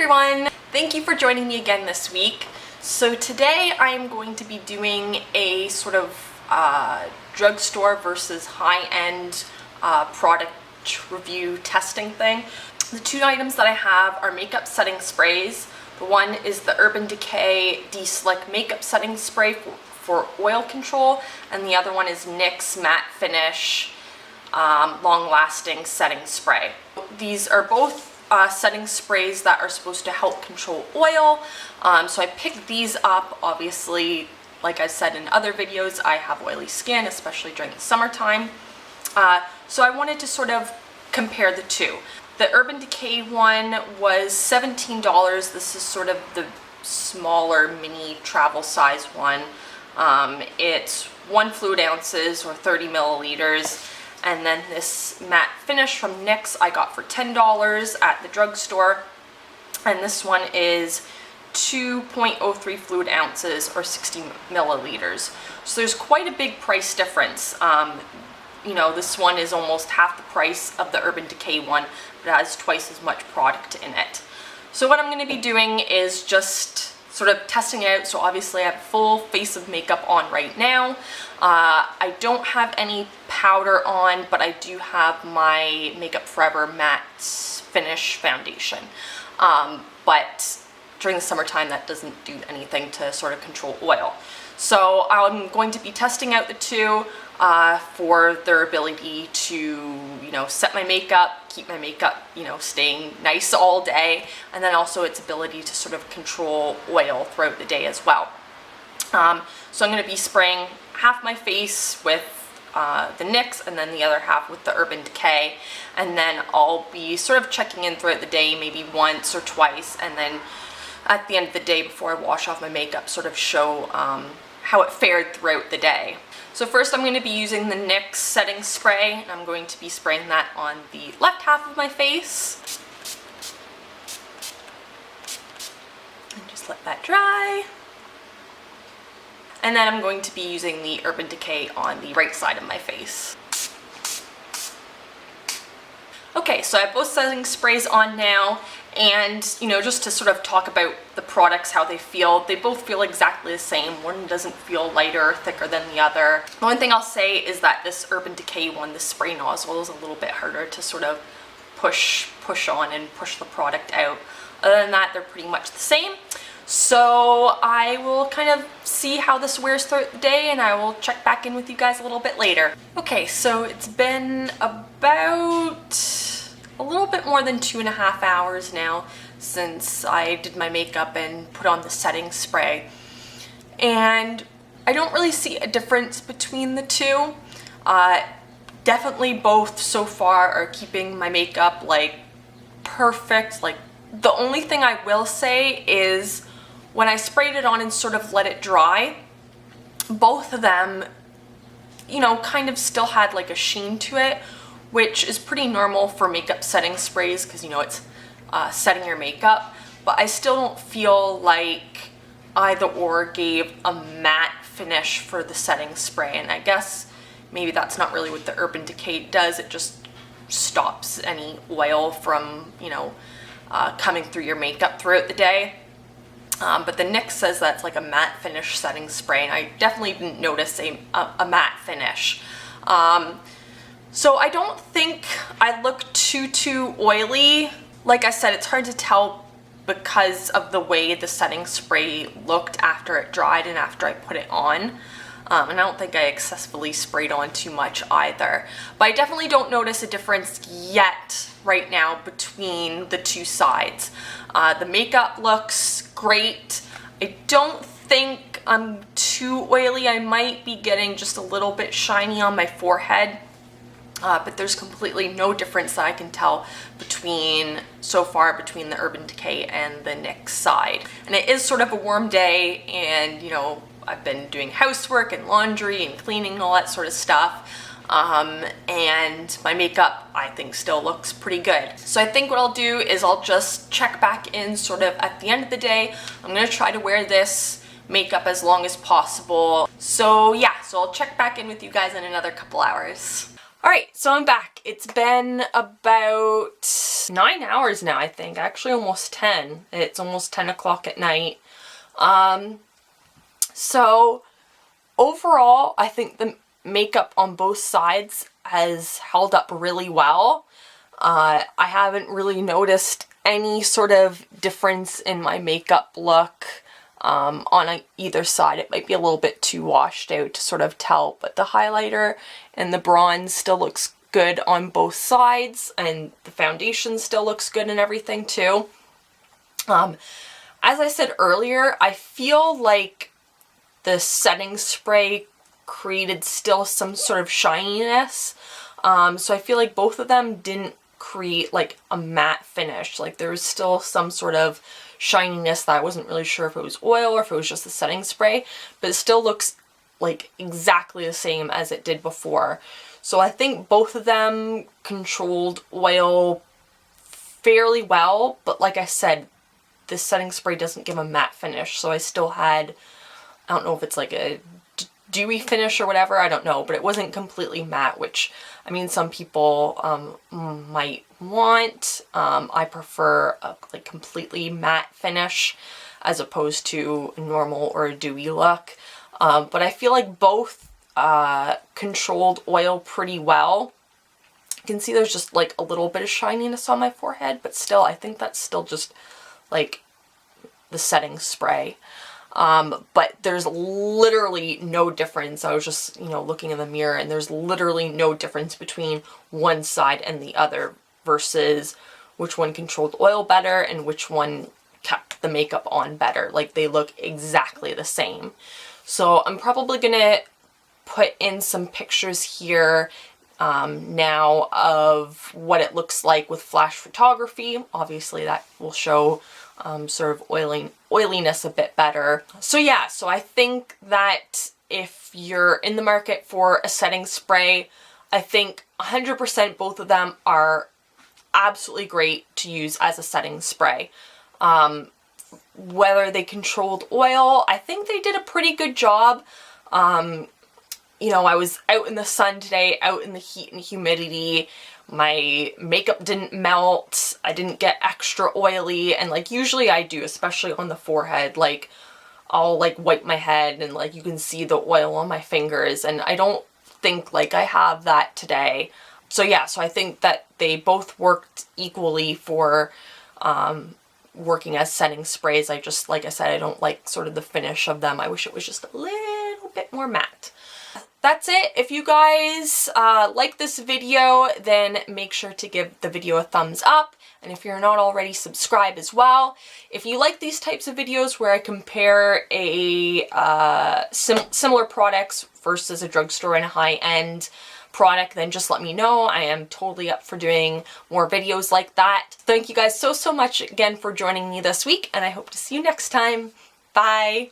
everyone! Thank you for joining me again this week. So today I am going to be doing a sort of drugstore versus high-end product review testing thing. The two items that I have are makeup setting sprays. The one is the Urban Decay De-Slick Makeup Setting Spray for oil control, and the other one is NYX Matte Finish Long-Lasting Setting Spray. These are both setting sprays that are supposed to help control oil. So I picked these up. Obviously, like I said in other videos, I have oily skin, especially during the summertime. So I wanted to sort of compare the two. The Urban Decay one was $17. This is sort of the smaller mini travel size one. It's 1 fluid ounces or 30 milliliters. And then this matte finish from NYX I got for $10 at the drugstore. And this one is 2.03 fluid ounces or 60 milliliters. So there's quite a big price difference. You know, this one is almost half the price of the Urban Decay one, but it has twice as much product in it. So what I'm going to be doing is just sort of testing it out. So obviously I have a full face of makeup on right now. I don't have any powder on, but I do have my Makeup Forever Matte Finish Foundation. But during the summertime that doesn't do anything to sort of control oil. So I'm going to be testing out the two for their ability to, you know, set my makeup, keep my makeup, you know, staying nice all day, and then also its ability to sort of control oil throughout the day as well. So I'm going to be spraying half my face with the NYX and then the other half with the Urban Decay, and then I'll be sort of checking in throughout the day, maybe once or twice, and then at the end of the day before I wash off my makeup, sort of show how it fared throughout the day. So first I'm going to be using the NYX setting spray, and I'm going to be spraying that on the left half of my face. And just let that dry. And then I'm going to be using the Urban Decay on the right side of my face. Okay, so I have both setting sprays on now, and you know, just to sort of talk about the products, how they both feel exactly the same. One doesn't feel lighter or thicker than the other. The one thing I'll say is that this Urban Decay one, the spray nozzle, is a little bit harder to sort of push on and push the product out. Other than that, they're pretty much the same. So I will kind of see how this wears throughout the day, and I will check back in with you guys a little bit later. Okay, so it's been about a little bit more than 2.5 hours now since I did my makeup and put on the setting spray. And I don't really see a difference between the two. Definitely both so far are keeping my makeup like perfect. Like, the only thing I will say is when I sprayed it on and sort of let it dry, both of them, you know, kind of still had like a sheen to it, which is pretty normal for makeup setting sprays because, you know, it's setting your makeup. But I still don't feel like either or gave a matte finish for the setting spray. And I guess maybe that's not really what the Urban Decay does. It just stops any oil from, you know, coming through your makeup throughout the day. But the NYX says that's like a matte finish setting spray, and I definitely didn't notice a matte finish. So I don't think I look too oily. Like I said, it's hard to tell because of the way the setting spray looked after it dried and after I put it on. And I don't think I excessively sprayed on too much either. But I definitely don't notice a difference yet right now between the two sides. The makeup looks great. I don't think I'm too oily. I might be getting just a little bit shiny on my forehead. But there's completely no difference that I can tell so far between the Urban Decay and the NYX side. And it is sort of a warm day, and you know, I've been doing housework and laundry and cleaning and all that sort of stuff. And my makeup, I think, still looks pretty good. So I think what I'll do is I'll just check back in sort of at the end of the day. I'm gonna try to wear this makeup as long as possible. So yeah, so I'll check back in with you guys in another couple hours. Alright, so I'm back. It's been about 9 hours now, I think. Actually almost 10. It's almost 10 o'clock at night. So overall, I think the makeup on both sides has held up really well. I haven't really noticed any sort of difference in my makeup look on either side. It might be a little bit too washed out to sort of tell, but the highlighter and the bronze still looks good on both sides, and the foundation still looks good and everything too. As I said earlier, I feel like the setting spray created still some sort of shininess. So I feel like both of them didn't create like a matte finish. Like there was still some sort of shininess that I wasn't really sure if it was oil or if it was just the setting spray, but it still looks like exactly the same as it did before. So I think both of them controlled oil fairly well, but like I said, this setting spray doesn't give a matte finish, so I still had, I don't know if it's like a dewy finish or whatever, I don't know, but it wasn't completely matte, which, I mean, some people might want. I prefer a like completely matte finish as opposed to a normal or a dewy look. But I feel like both controlled oil pretty well. You can see there's just like a little bit of shininess on my forehead, but still, I think that's still just like the setting spray. But there's literally no difference. I was just, looking in the mirror, and there's literally no difference between one side and the other versus which one controlled oil better and which one kept the makeup on better. Like, they look exactly the same. So I'm probably gonna put in some pictures here now of what it looks like with flash photography. Obviously that will show sort of oiliness a bit better. So yeah, so I think that if you're in the market for a setting spray, I think 100% both of them are absolutely great to use as a setting spray. Whether they controlled oil, I think they did a pretty good job. I was out in the sun today, out in the heat and humidity. My makeup didn't melt. I didn't get extra oily, and like usually I do, especially on the forehead. Like I'll like wipe my head and like you can see the oil on my fingers, and I don't think like I have that today. So yeah, so I think that they both worked equally for working as setting sprays. I just, like I said, I don't like sort of the finish of them. I wish it was just a little bit more matte. That's it. If you guys like this video, then make sure to give the video a thumbs up. And if you're not already, subscribe as well. If you like these types of videos where I compare a similar products versus a drugstore and a high-end product, then just let me know. I am totally up for doing more videos like that. Thank you guys so much again for joining me this week, and I hope to see you next time. Bye!